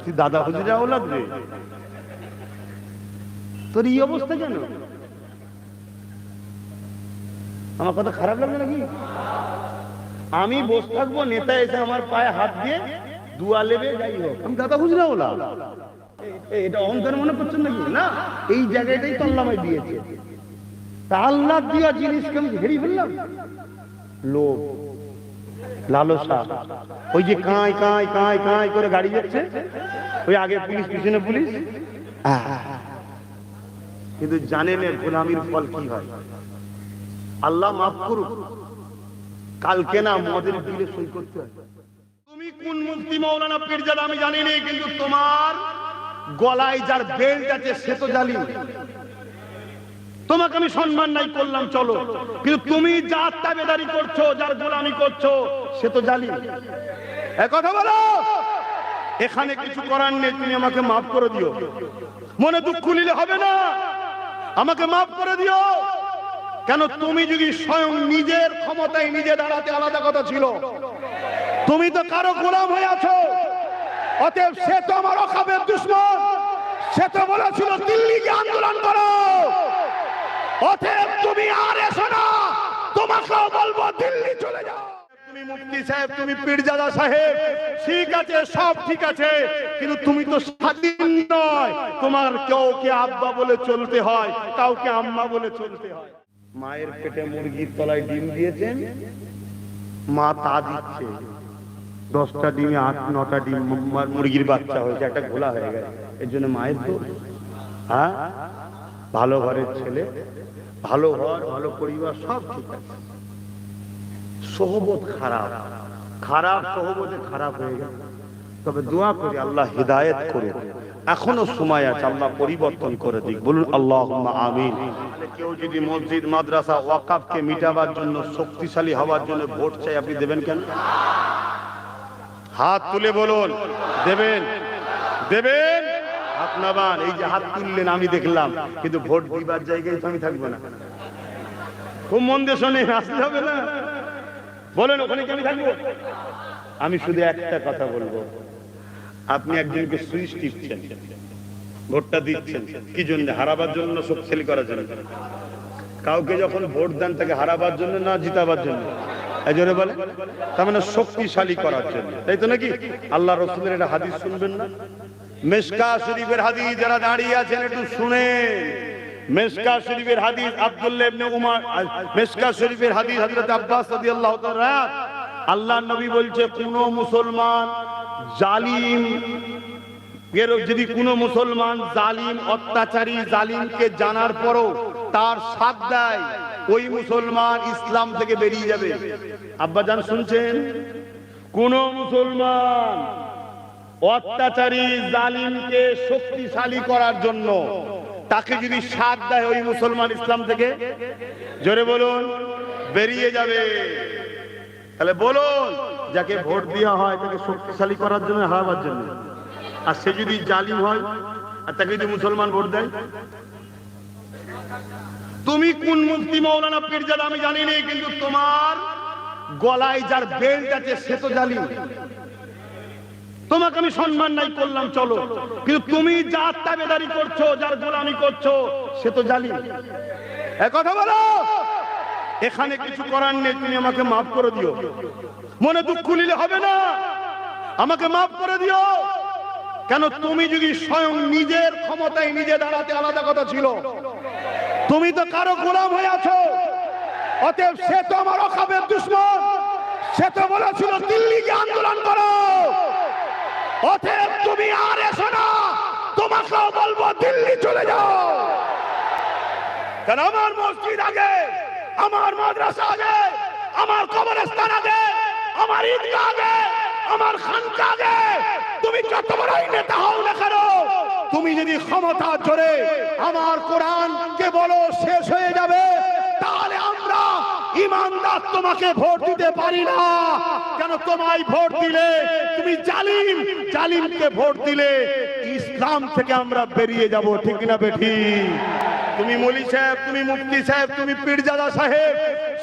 তুই দাদা হুজুরের আওলাদ রে, তোর এই অবস্থা কেন? আমার কথা খারাপ লাগবে নাকি? আমি বসে থাকবো, নেতা এসে আমার পায়ে হাত দিয়ে দুয়া লেবে, যাই হোক আমি দাদা হুজুরের আওলাদ। এটা অহংকার মনে করছেন নাকি? না, এই জায়গাটাই তো আল্লাহ আমায় দিয়েছে। তা আল্লাহ দিয়া জিনিসকে আমি হেরিয়ে ফেললাম। লোভ, লালসা, ওই যে কাঁই কাঁই কাঁই কাঁই করে গাড়ি যাচ্ছে, ওই আগে পুলিশ পিছনে পুলিশ, কিন্তু জানেন গোলামির ফল কি হয়? আল্লাহ মাফ করুক, কালকে না মদের বিলে সই করতে হয়। তুমি কোন মুফতি মাওলানা পীরজাদা আমি জানি না, কিন্তু তোমার গলায় যার বেল্ট আছে সে তো জালিম। তোমাকে আমি সম্মান নাই করলাম চলো, কিন্তু তুমি যার তাবেদারি করছো, যার গোলামি করছো সে তো জালিম। এক কথা বলো, এখানে কিছু করার নেই, তুমি আমাকে মাফ করে দিও। মনে দুঃখ নিলে হবে না, আমাকে মাফ করে দিও। কেন? তুমি যদি স্বয়ং নিজের ক্ষমতায় নিজে দাঁড়াতে আলাদা কথা ছিল, তুমি তো কারো গোলাম হয়ে আছো। অতএব সে তো আমার অকাবের দুশমন, সে তো বলেছিল দিল্লিকে আন্দোলন করো। অতএব তুমি আর এসো না, তোমাকেও বলবো দিল্লি চলে যাও। তুমি মুফতি সাহেব, তুমি পীরজাদা সাহেব, ঠিক আছে, সব ঠিক আছে, কিন্তু তুমি তো স্বাধীন নয়। তোমার কাউকে আব্বা বলে চলতে হয়, কাউকে আম্মা বলে চলতে হয়। মায়ের পেটে মুরগির তলায় ডিম দিয়েছেন, মা তা দিচ্ছে, 10টা ডিমে 8-9টা ডিম মুরগির বাচ্চা হয়েছে, একটা ঘোলা হয়ে গেছে। এর জন্য মায়ের তো, হ্যাঁ, ভালো ঘরের ছেলে, ভালো ঘর, ভালো পরিবার, সব ঠিক আছে, সোহবত খারাপ, খারাপ সোহবতে খারাপ হয়ে গেল। তবে দোয়া করি আল্লাহ হিদায়াত করে, এখনো সময় আছে, আল্লাহ পরিবর্তন করে দিক। বলুন আল্লাহুম্মা আমিন। কেউ যদি মসজিদ মাদ্রাসা ওয়াকাফকে মিটাবার জন্য, শক্তিশালী হওয়ার জন্য ভোট চাই, আপনি দেবেন কেন? হাত তুলে বলুন, দেবেন? দেবেন? হাত নামান। এই যে হাত তুললেন আমি দেখলাম, কিন্তু ভোট দিবার জায়গায় তো আমি থাকবো না। খুব মন দিয়ে শোনে, আসতে হবে না। বলেন ওখানে কি আমি থাকবো? আমি শুধু একটা কথা বলবো, আপনি একজনকে সুইচ টিপছেন, ভোটটা দিচ্ছেন কি জন্য? হারাবার জন্য, শক্তিশালী করার জন্য? কাউকে যখন ভোট দেন তাকে হারাবার জন্য না জিতাবার জন্য? এই জন্য বলে, তার মানে শক্তিশালী করার জন্য, তাই তো নাকি? আল্লাহ রাসূলের একটা হাদিস শুনবেন না? মিশকা শরীফের হাদিস, যারা দাঁড়িয়ে আছেন একটু শুনেন। মিশকা শরীফের হাদিস, আব্দুল্লাহ ইবনে উমর, মিশকা শরীফের হাদিস, হযরত আব্বাস রাদিয়াল্লাহু তাআলা, আল্লাহর নবী বলছে, কোন মুসলমান জালিম, যদি কোন মুসলমান জালিম, অত্যাচারী, জালিমকে জানার পরও তার সাথ দেয়, ওই মুসলমান ইসলাম থেকে বেরিয়ে যাবে। আব্বাজান শুনছেন? কোন মুসলমান অত্যাচারী, জালিমকে শক্তিশালী করার জন্য তাকে যদি সাথ দেয়, ওই মুসলমান ইসলাম থেকে, জোরে বলুন, বেরিয়ে যাবে। তাহলে বলুন, যাকে ভোট দেওয়া হয় তাকে শক্তিশালী করার জন্য, হারাবার জন্য, আর সে যদি জালিম হয় আর তাকে যদি মুসলমান ভোট দেয়? তুমি কোন মুফতি মাওলানা পীরজাদা আমি জানি না, কিন্তু তোমার গলায় যার বেল্ট আছে সে তো জালিম। তোমাকে আমি সম্মান নাই করলাম চলো, কিন্তু তুমি যার তাবেদারি করছো, যার গোলামি করছো সে তো জালিম। এক কথা বলো, এখানে কিছু করার নেই, তুমি আমাকে মাফ করে দিও। মনে দুঃখ নিলে হবে না, আমাকে মাফ করে দিও। কেন? তুমি যদি স্বয়ং নিজের ক্ষমতায় নিজে দাঁড়াতে আলাদা কথা ছিল, তুমি তো কারো গোলাম হয়ে আছো। অতএব সে তো আমার অকাবের দুশমন, সে তো বলেছিল দিল্লিকে আন্দোলন করো। অতএব তুমি আর এসো না, তোমাকেও বলবো দিল্লি চলে যাও। কারণ আমার মসজিদ আগে, আমার মাদ্রাসা আগে, আমার কবরস্থান আগে, আমার ঈদগাহ আগে, আমার খানকা আগে। তুমি যত বড়ই নেতা হও না কেন, তুমি যদি ক্ষমতা জোরে আমার কোরআনকে বলো শেষ হয়ে যাবে, তাহলে আমরা ইমানদার তোমাকে ভোট দিতে পারি না। কেন? তোমায় ভোট দিলে তুমি জালিম, জালিমকে ভোট দিলে ইসলাম থেকে আমরা বেরিয়ে যাব। ঠিক না বেঠিক? তুমি মলি সাহেব, তুমি মুফতি সাহেব, তুমি পীরজাদা সাহেব,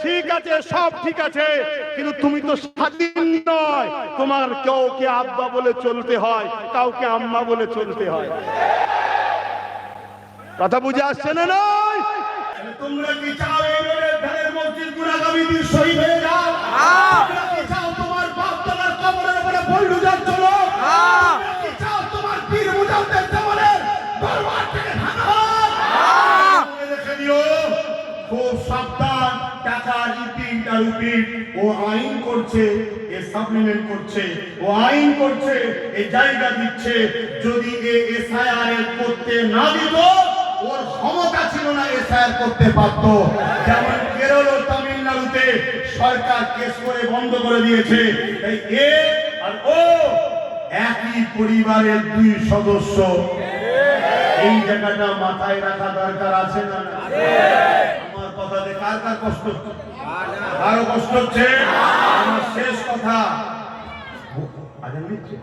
ঠিক আছে, সব ঠিক আছে, কিন্তু তুমি তো স্বাধীন নয়। তোমার কাউকে আব্বা বলে চলতে হয়, কাউকে আম্মা বলে চলতে হয়। কথা বুঝে আসছে না? নয় তোমরা কি চাও এই রোডের ধারের মসজিদ গুনাগামীদের শহীদ হয়ে যাও? তোমরা কি চাও তোমার বাপ দাদার কবরের উপরে বুলডোজার চলো? তোমরা কি চাও তোমার পীর মুজাদ্দেদ জামানের দরবার থেকে ভাঙা হোক? মনে রেখে দিও, খুব সাবধান। টাকা রিপিট ও আইন করছে, এ সাপ্লিমেন্ট করছে, ও আইন করছে, এ জায়গা দিচ্ছে। যদি এ এসআইআর করতে না দিত, ওর ক্ষমতা ছিল না এসআইআর করতে পারত। যেমন কেরল ও তামিলনাড়ুতে সরকার কেস করে বন্ধ করে দিয়েছে। তাই এ আর ও একই পরিবারের দুই সদস্য। এই জায়গাটা মাথায় রাখা দরকার আছে না? আমার কথাতে কার কার কষ্ট? কারো কষ্ট হচ্ছে? আমার শেষ কথা, আজান দিচ্ছে।